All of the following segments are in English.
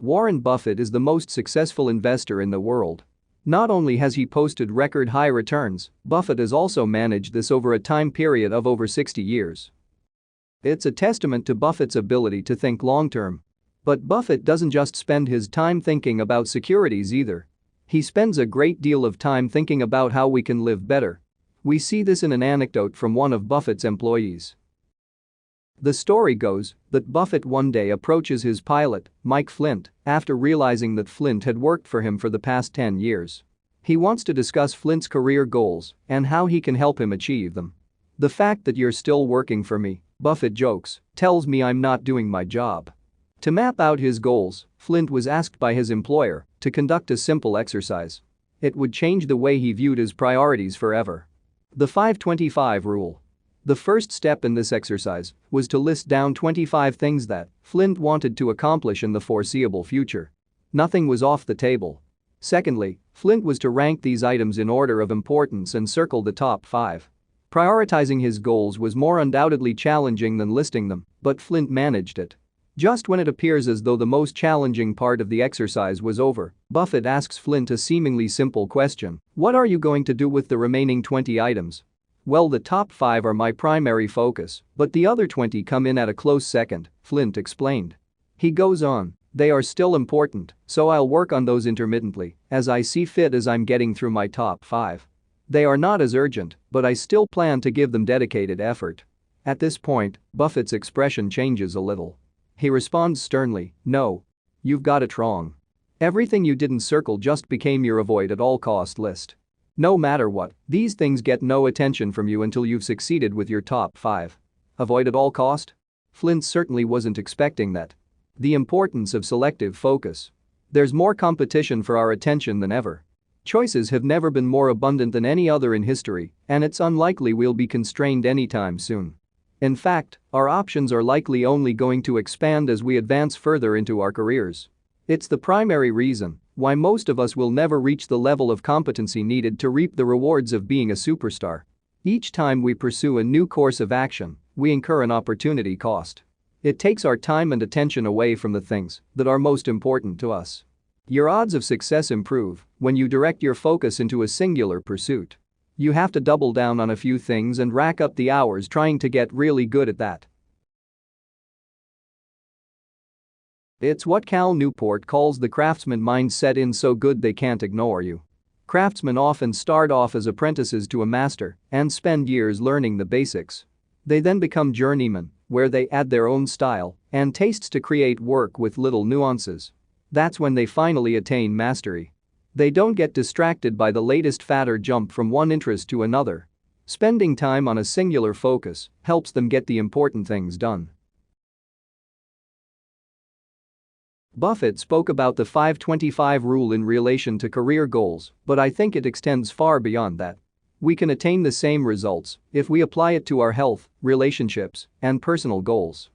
Warren Buffett is the most successful investor in the world. Not only has he posted record high returns, Buffett has also managed this over a time period of over 60 years. It's a testament to Buffett's ability to think long-term. But Buffett doesn't just spend his time thinking about securities either. He spends a great deal of time thinking about how we can live better. We see this in an anecdote from one of Buffett's employees. The story goes that Buffett one day approaches his pilot, Mike Flint, after realizing that Flint had worked for him for the past 10 years. He wants to discuss Flint's career goals and how he can help him achieve them. "The fact that you're still working for me," Buffett jokes, "tells me I'm not doing my job." To map out his goals, Flint was asked by his employer to conduct a simple exercise. It would change the way he viewed his priorities forever. The 5-25 rule. The first step in this exercise was to list down 25 things that Flint wanted to accomplish in the foreseeable future. Nothing was off the table. Secondly, Flint was to rank these items in order of importance and circle the top 5. Prioritizing his goals was more undoubtedly challenging than listing them, but Flint managed it. Just when it appears as though the most challenging part of the exercise was over, Buffett asks Flint a seemingly simple question: "What are you going to do with the remaining 20 items?" "Well, the top 5 are my primary focus, but the other 20 come in at a close second," Flint explained. He goes on, "They are still important, so I'll work on those intermittently, as I see fit as I'm getting through my top 5. They are not as urgent, but I still plan to give them dedicated effort." At this point, Buffett's expression changes a little. He responds sternly, "No. You've got it wrong. Everything you didn't circle just became your avoid-at-all-cost list. No matter what, these things get no attention from you until you've succeeded with your top 5. Avoid at all cost?" Flint certainly wasn't expecting that. The importance of selective focus. There's more competition for our attention than ever. Choices have never been more abundant than any other in history, and it's unlikely we'll be constrained anytime soon. In fact, our options are likely only going to expand as we advance further into our careers. It's the primary reason why most of us will never reach the level of competency needed to reap the rewards of being a superstar. Each time we pursue a new course of action, we incur an opportunity cost. It takes our time and attention away from the things that are most important to us. Your odds of success improve when you direct your focus into a singular pursuit. You have to double down on a few things and rack up the hours trying to get really good at that. It's what Cal Newport calls the craftsman mindset in So Good They Can't Ignore You. Craftsmen often start off as apprentices to a master and spend years learning the basics. They then become journeymen, where they add their own style and tastes to create work with little nuances. That's when they finally attain mastery. They don't get distracted by the latest fad or jump from one interest to another. Spending time on a singular focus helps them get the important things done. Buffett spoke about the 5-25 rule in relation to career goals, but I think it extends far beyond that. We can attain the same results if we apply it to our health, relationships, and personal goals.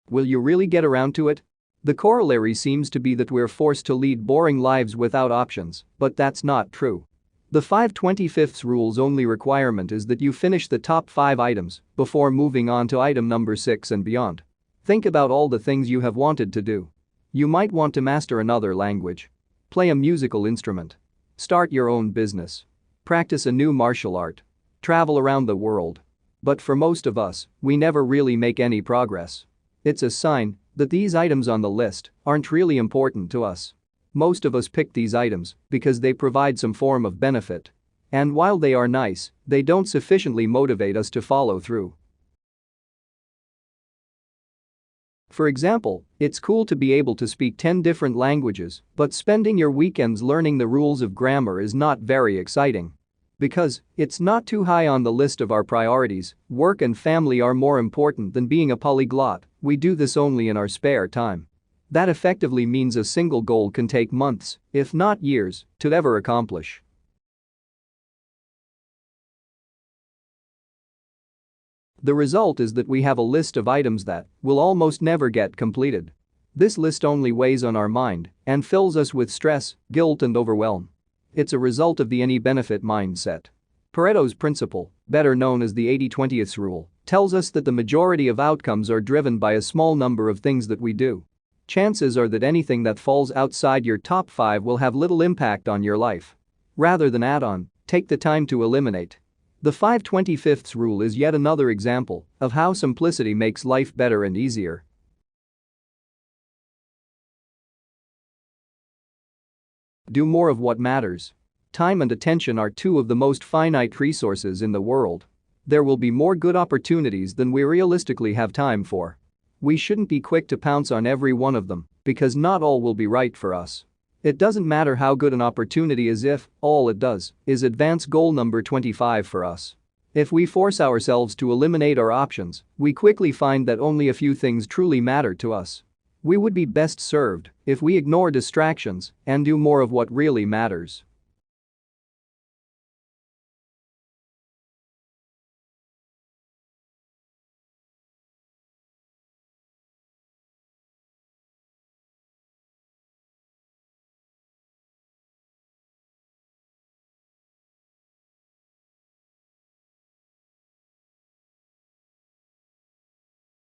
Will you really get around to it? The corollary seems to be that we're forced to lead boring lives without options, but that's not true. The 5-25 rule's only requirement is that you finish the top 5 items before moving on to item number 6 and beyond. Think about all the things you have wanted to do. You might want to master another language, play a musical instrument, start your own business, practice a new martial art, travel around the world. But for most of us, we never really make any progress. It's a sign that these items on the list aren't really important to us. Most of us pick these items because they provide some form of benefit. And while they are nice, they don't sufficiently motivate us to follow through. For example, it's cool to be able to speak 10 different languages, but spending your weekends learning the rules of grammar is not very exciting. Because it's not too high on the list of our priorities, work and family are more important than being a polyglot, we do this only in our spare time. That effectively means a single goal can take months, if not years, to ever accomplish. The result is that we have a list of items that will almost never get completed. This list only weighs on our mind and fills us with stress, guilt, and overwhelm. It's a result of the any benefit mindset. Pareto's principle, better known as the 80-20 rule, tells us that the majority of outcomes are driven by a small number of things that we do. chances are that anything that falls outside your top 5 will have little impact on your life. Rather than add on, take the time to eliminate. The 5/25 rule is yet another example of how simplicity makes life better and easier. Do more of what matters. Time and attention are two of the most finite resources in the world. There will be more good opportunities than we realistically have time for. We shouldn't be quick to pounce on every one of them, because not all will be right for us. It doesn't matter how good an opportunity is if all it does is advance goal number 25 for us. If we force ourselves to eliminate our options, we quickly find that only a few things truly matter to us. We would be best served if we ignore distractions and do more of what really matters.